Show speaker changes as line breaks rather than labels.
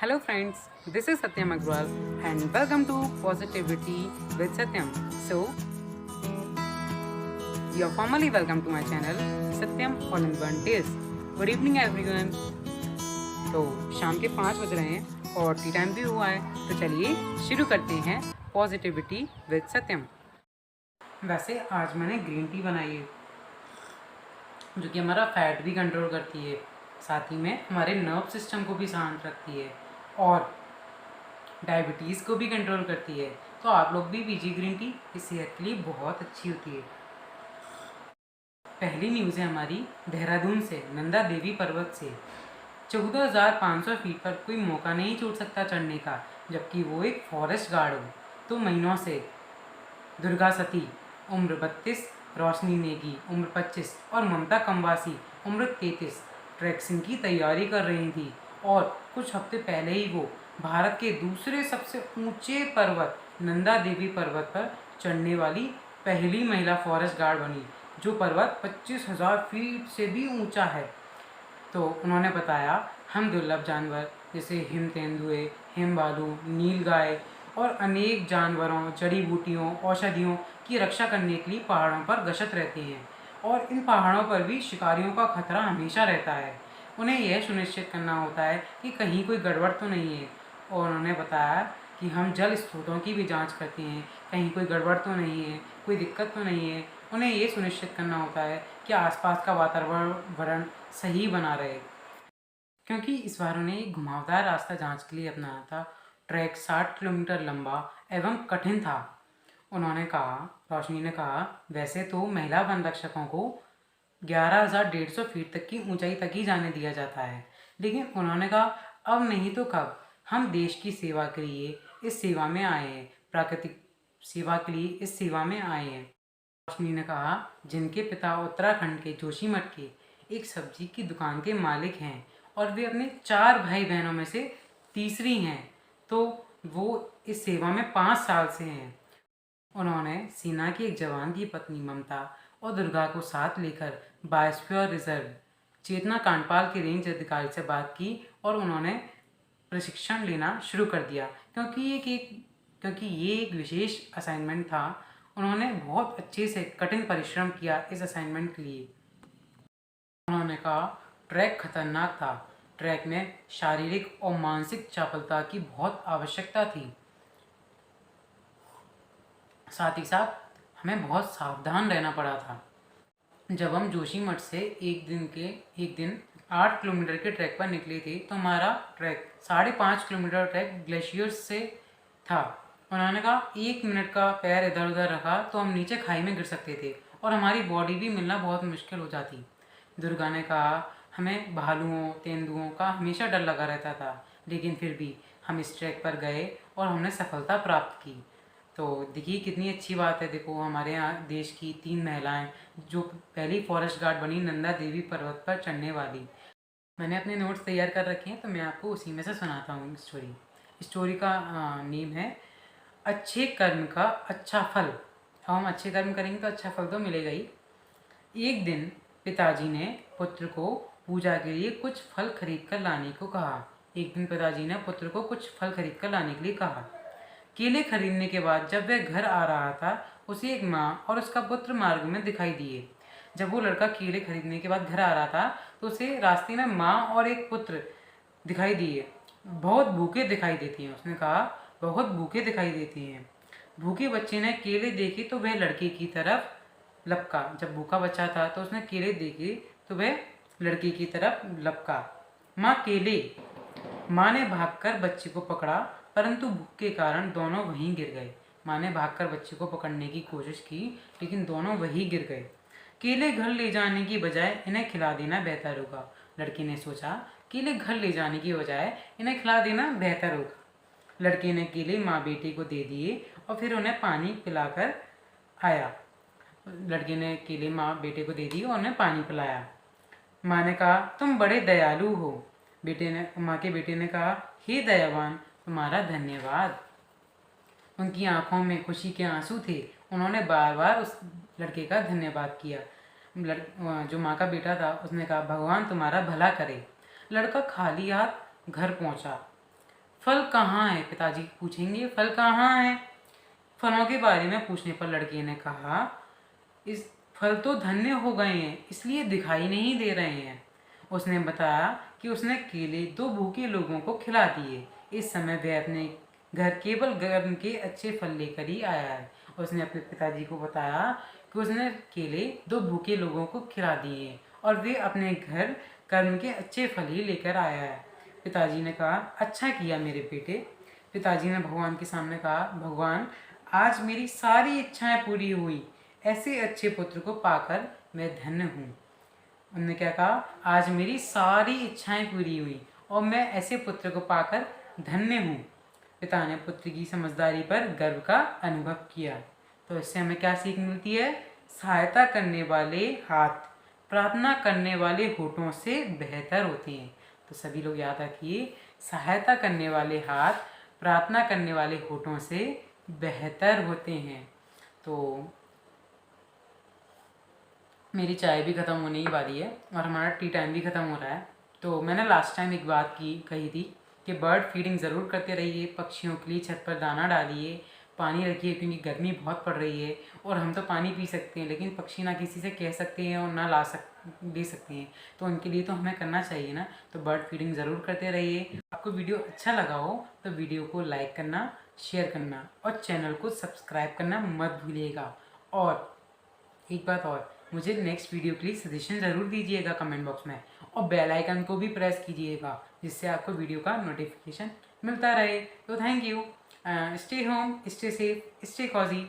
Hello friends, this is Satyam Agrawal and welcome to Positivity with Satyam. So, you are formally welcome to my channel Satyam All in One Days. Good evening everyone. तो शाम के 5 बज रहे हैं और T time भी हुआ है, तो चलिए शुरू करते हैं पॉजिटिविटी विद सत्यम। वैसे आज मैंने ग्रीन टी बनाई है जो कि हमारा फैट भी कंट्रोल करती है, साथ ही में हमारे नर्व सिस्टम को भी शांत रखती है और डायबिटीज़ को भी कंट्रोल करती है। तो आप लोग भी पीजिए ग्रीन टी, इस सेहत के लिए बहुत अच्छी होती है। पहली न्यूज़ है हमारी देहरादून से, नंदा देवी पर्वत से। 14,500 फीट पर कोई मौका नहीं छूट सकता चढ़ने का, जबकि वो एक फॉरेस्ट गार्ड हो। तो महीनों से दुर्गा सती उम्र 32, रोशनी नेगी उम्र 25 और ममता कंवासी उम्र 33 ट्रैक्सिंग की तैयारी कर रही थी। और कुछ हफ्ते पहले ही वो भारत के दूसरे सबसे ऊंचे पर्वत नंदा देवी पर्वत पर चढ़ने वाली पहली महिला फॉरेस्ट गार्ड बनी, जो पर्वत 25,000 फीट से भी ऊंचा है। तो उन्होंने बताया, हम दुर्लभ जानवर जैसे हिम तेंदुए, हिम भालू, नीलगाय और अनेक जानवरों, जड़ी बूटियों, औषधियों की रक्षा करने के लिए पहाड़ों पर गश्त रहते हैं और इन पहाड़ों पर भी शिकारियों का खतरा हमेशा रहता है। उन्हें यह सुनिश्चित करना होता है कि कहीं कोई गड़बड़ तो नहीं है। और उन्होंने बताया कि हम जल स्रोतों की भी जांच करते हैं, कहीं कोई गड़बड़ तो नहीं है, कोई दिक्कत तो नहीं है। उन्हें ये सुनिश्चित करना होता है कि आसपास का वातावरण सही बना रहे। क्योंकि इस बार उन्हें एक घुमावदार रास्ता जांच के लिए अपनाया था। ट्रैक 60 किलोमीटर लंबा एवं कठिन था। उन्होंने कहा, रोशनी ने कहा, वैसे तो महिला वन रक्षकों को 11,150 फीट तक की ऊंचाई तक ही जाने दिया जाता है, लेकिन उन्होंने कहा अब नहीं तो कब, हम देश की सेवा के लिए इस सेवा में आए हैं, प्राकृतिक सेवा के लिए इस सेवा में आए हैं। रोशनी ने कहा, जिनके पिता उत्तराखंड के जोशीमठ के एक सब्जी की दुकान के मालिक हैं और वे अपने 4 भाई बहनों में से तीसरी हैं, तो वो इस सेवा में 5 साल से हैं। उन्होंने सेना की एक जवान की पत्नी ममता और दुर्गा को साथ लेकर बायोस्फीयर रिजर्व चेतना कांडपाल के रेंज अधिकारी से बात की और उन्होंने प्रशिक्षण लेना शुरू कर दिया, क्योंकि ये एक विशेष असाइनमेंट था। उन्होंने बहुत अच्छे से कठिन परिश्रम किया इस असाइनमेंट के लिए। उन्होंने कहा, ट्रैक खतरनाक था, ट्रैक में शारीरिक और मानसिक चपलता की बहुत आवश्यकता थी। साथ ही साथ हमें बहुत सावधान रहना पड़ा था। जब हम जोशीमठ से एक दिन 8 किलोमीटर के ट्रैक पर निकले थे, तो हमारा ट्रैक 5.5 किलोमीटर ट्रैक ग्लेशियर्स से था। उन्होंने कहा 1 मिनट का पैर इधर उधर रखा तो हम नीचे खाई में गिर सकते थे और हमारी बॉडी भी मिलना बहुत मुश्किल हो जाती। दुर्गा ने कहा, हमें भालुओं, तेंदुओं का हमेशा डर लगा रहता था, लेकिन फिर भी हम इस ट्रैक पर गए और हमने सफलता प्राप्त की। तो देखिए कितनी अच्छी बात है। देखो हमारे यहाँ देश की 3 महिलाएं जो पहली फॉरेस्ट गार्ड बनी नंदा देवी पर्वत पर चढ़ने वाली। मैंने अपने नोट्स तैयार कर रखे हैं, तो मैं आपको उसी में से सुनाता हूँ स्टोरी का नेम है अच्छे कर्म का अच्छा फल। अब हम अच्छे कर्म करेंगे तो अच्छा फल तो मिलेगा ही। एक दिन पिताजी ने पुत्र को पूजा के लिए कुछ फल खरीद कर लाने को कहा। एक दिन पिताजी ने पुत्र को कुछ फल खरीद कर लाने के लिए कहा। केले खरीदने के बाद जब वह घर आ रहा था, उसे एक माँ और उसका पुत्र मार्ग में दिखाई दिए। जब वो लड़का केले खरीदने के बाद घर आ रहा था, तो उसे रास्ते में माँ और एक पुत्र दिखाई दिए। बहुत भूखे दिखाई देते हैं, उसने कहा, बहुत भूखे दिखाई देते हैं। भूखे बच्चे ने केले देखे तो वह लड़के की तरफ लपका। जब भूखा बच्चा था तो उसने केले देखे तो वह लड़के की तरफ लपका। माँ केले। माँ ने भागकर बच्चे को पकड़ा, परंतु भूख के कारण दोनों वहीं गिर गए। माँ ने भागकर बच्चे को पकड़ने की कोशिश की, लेकिन दोनों वहीं गिर गए। केले घर ले जाने की बजाय इन्हें खिला देना बेहतर होगा। लड़के ने सोचा, केले घर ले जाने की बजाय इन्हें खिला देना बेहतर होगा। लड़के ने केले माँ बेटे को दे दिए और फिर उन्हें पानी पिलाकर आया। लड़के ने केले माँ बेटे को दे दिए और उन्हें पानी पिलाया। माँ ने कहा, तुम बड़े दयालु हो। माँ के बेटे ने कहा, हे दयावान, तुम्हारा धन्यवाद। उनकी आंखों में खुशी के आंसू थे। उन्होंने बार बार उस लड़के का धन्यवाद किया। जो माँ का बेटा था उसने कहा, भगवान तुम्हारा भला करे। लड़का खाली हाथ घर पहुँचा। फल कहाँ है? पिताजी पूछेंगे, फल कहाँ है? फलों के बारे में पूछने पर लड़के ने कहा, इस फल तो धन्य हो गए हैं, इसलिए दिखाई नहीं दे रहे हैं। उसने बताया कि उसने केले 2 भूखे लोगों को खिला दिए। इस समय वह अपने घर केवल गर्म के अच्छे फल लेकर ही आया है। उसने अपने पिताजी को बताया कि उसने केले 2 भूखे लोगों को खिला दिए और वे अपने घर कर्म के अच्छे फल ही लेकर आया है। पिताजी ने कहा, अच्छा किया मेरे बेटे। पिताजी ने भगवान के सामने कहा, भगवान, आज मेरी सारी इच्छाएं पूरी हुई। ऐसे अच्छे पुत्र को पाकर मैं धन्य हूँ। उन्होंने क्या कहा, आज मेरी सारी इच्छाएं पूरी हुई और मैं ऐसे पुत्र को पाकर धन्य हूँ। पिता ने पुत्र की समझदारी पर गर्व का अनुभव किया। तो इससे हमें क्या सीख मिलती है? सहायता करने वाले हाथ प्रार्थना करने वाले होठों से बेहतर होते हैं। तो सभी लोग याद रखिए, सहायता करने वाले हाथ प्रार्थना करने वाले होठों से बेहतर होते हैं। तो मेरी चाय भी ख़त्म होने ही वाली है और हमारा टी टाइम भी ख़त्म हो रहा है। तो मैंने लास्ट टाइम एक बात कही थी कि बर्ड फीडिंग ज़रूर करते रहिए, पक्षियों के लिए छत पर दाना डालिए, पानी रखिए क्योंकि गर्मी बहुत पड़ रही है। और हम तो पानी पी सकते हैं लेकिन पक्षी ना किसी से कह सकते हैं और ना दे सकते हैं, तो उनके लिए तो हमें करना चाहिए ना। तो बर्ड फीडिंग ज़रूर करते रहिए। आपको वीडियो अच्छा लगा हो तो वीडियो को लाइक करना, शेयर करना और चैनल को सब्सक्राइब करना मत भूलिएगा। और एक बात और, मुझे नेक्स्ट वीडियो के लिए सजेशन ज़रूर दीजिएगा कमेंट बॉक्स में और बेल आइकन को भी प्रेस कीजिएगा जिससे आपको वीडियो का नोटिफिकेशन मिलता रहे। तो thank you. Stay home, stay safe, stay कॉजी।